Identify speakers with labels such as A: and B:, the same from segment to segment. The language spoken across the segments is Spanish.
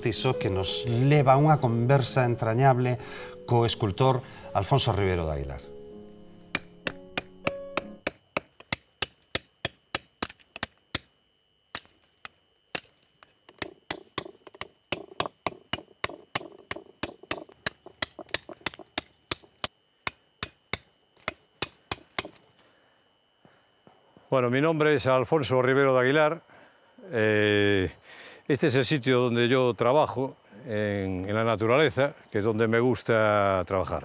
A: iso que nos leva a unha conversa entrañable co escultor Alfonso Ribero de Aguilar.
B: Bueno, mi nombre es Alfonso Ribero de Aguilar. Este es el sitio donde yo trabajo, en la naturaleza, que es donde me gusta trabajar.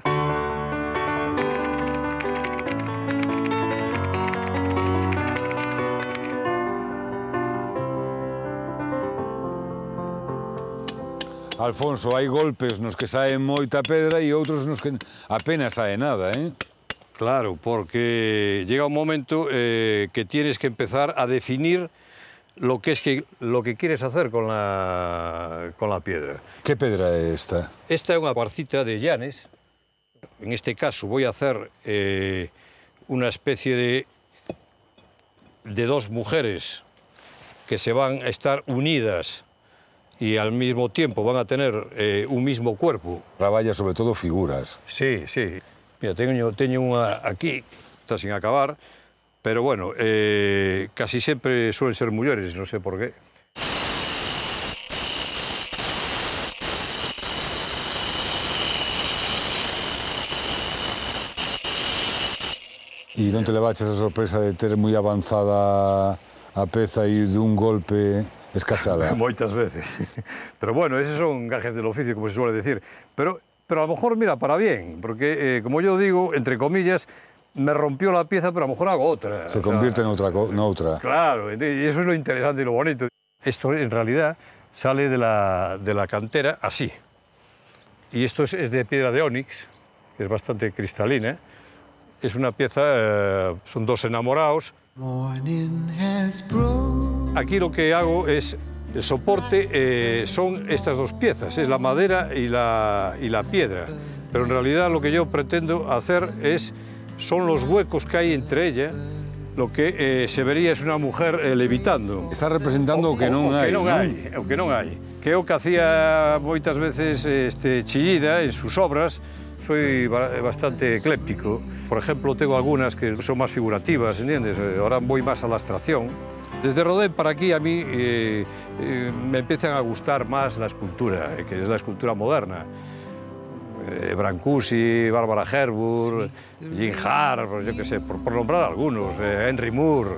C: Alfonso, hai golpes nos que sae moita pedra e outros nos que apenas sae nada, eh?
B: Claro, porque llega un momento que tienes que empezar a definir lo que quieres hacer con la piedra.
C: Que pedra é esta?
B: Esta é unha cuarcita de llanes. En este caso voy a hacer una especie de dos mujeres que se van a estar unidas y al mismo tiempo van a tener un mismo cuerpo.
C: Traballa sobre todo figuras.
B: Sí, sí. Mira, teño unha aquí, está sin acabar, pero bueno, casi sempre suelen ser mulleres, non sei por qué.
C: E non te levaches a sorpresa de ter moi avanzada a peza e dun golpe escachada?
B: Moitas veces. Pero bueno, esos son gajes del oficio, como se suele decir. Pero a lo mejor, mira, para bien, porque, como yo digo, entre comillas, me rompió la pieza, pero a lo mejor hago otra.
C: Se convierte en otra.
B: Claro, y eso es lo interesante y lo bonito. Esto, en realidad, sale de la cantera así. Y esto es de piedra de ónix, que es bastante cristalina. Es una pieza, son dos enamorados. Aquí lo que hago es... El soporte son estas dos piezas, es la madera y la piedra. Pero en realidad lo que yo pretendo hacer son los huecos que hay entre ellas. Lo que se vería es una mujer levitando.
C: Está representando o que non hai,
B: O que non hai. Que é o que hacía moitas veces Chillida en sus obras. Soy bastante ecléptico. Por ejemplo, tengo algunas que son más figurativas, ¿entiendes? Ahora voy más a la abstracción. Desde Rodin para aquí a mí me empiezan a gustar más la escultura, que es la escultura moderna. Brancusi, Bárbara Herburg, Jim Hart, pues yo qué sé, por nombrar algunos, Henry Moore.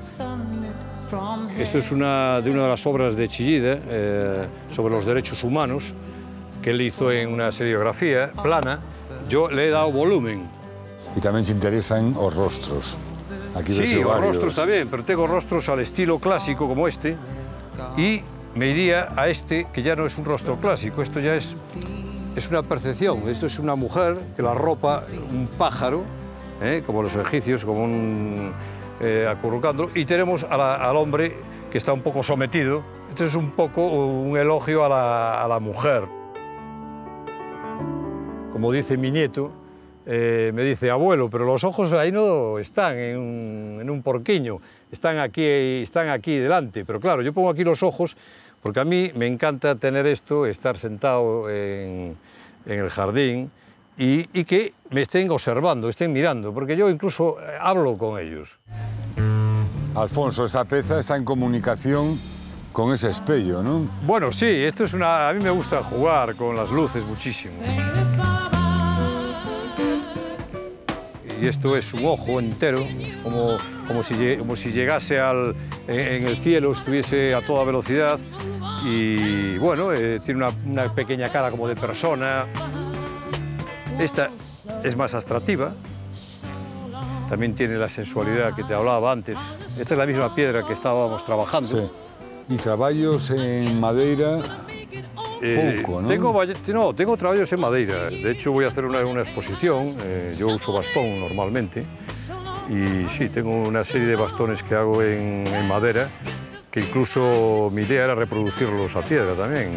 B: Esto es una de las obras de Chillida sobre los derechos humanos, que él hizo en una serigrafía plana. Yo le he dado volumen.
C: Y también se interesan os rostros. Aquí
B: sí, los rostros también, pero tengo rostros al estilo clásico como este y me iría a este que ya no es un rostro clásico, esto ya es una percepción, esto es una mujer que la ropa un pájaro, como los egipcios, como un acurrucando, y tenemos al hombre que está un poco sometido. Esto es un poco un elogio a la mujer. Como dice mi nieto, me dice, abuelo, pero los ojos ahí no están en un porquiño, están aquí delante. Pero claro, yo pongo aquí los ojos porque a mí me encanta tener esto, estar sentado en el jardín y que me estén observando, estén mirando, porque yo incluso hablo con ellos.
C: Alfonso, esa peza está en comunicación con ese espello, ¿no? Bueno,
B: sí, esto es a mí me gusta jugar con las luces muchísimo. Y esto es un ojo entero, es como si llegase en el cielo, estuviese a toda velocidad y bueno, tiene una pequeña cara como de persona. Esta es más abstractiva, también tiene la sensualidad que te hablaba antes. Esta es la misma piedra que estábamos trabajando.
C: Sí. ¿Y traballos en madeira? Pouco, ¿no?
B: Tengo trabajos en madera. De hecho, voy a hacer una exposición. Yo uso bastón normalmente. Y sí, tengo una serie de bastones que hago en madera, que incluso mi idea era reproducirlos a piedra también.